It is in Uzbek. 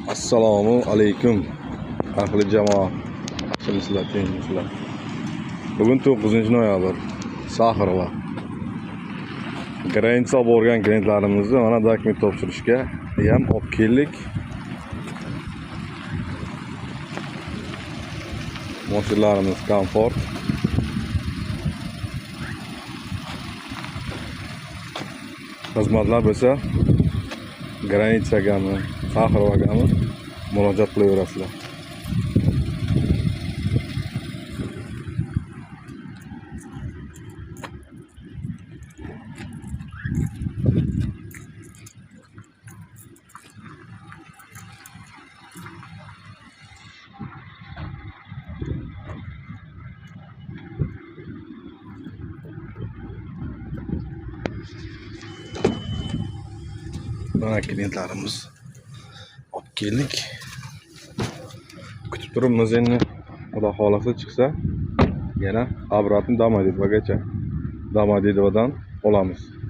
Assalomu alaykum ahli jamoa. Yaxshimisizlar, tengisizlar. Bugun 9-noyabr. Saxarova. Granitsa borgan grantlarimizni mana dokument topshirishga ham olib keldik. Mashinalarimiz komfort. Xizmatlar bo'lsa Granitsagami, Saxarovagami murojaat qilaverasizlar. Mana klientlarimiz olib keldik. Kutib turibmiz endi. Xudo xolasa chiqsa yana обратно Domodedovogacha Domodedovodan olamiz.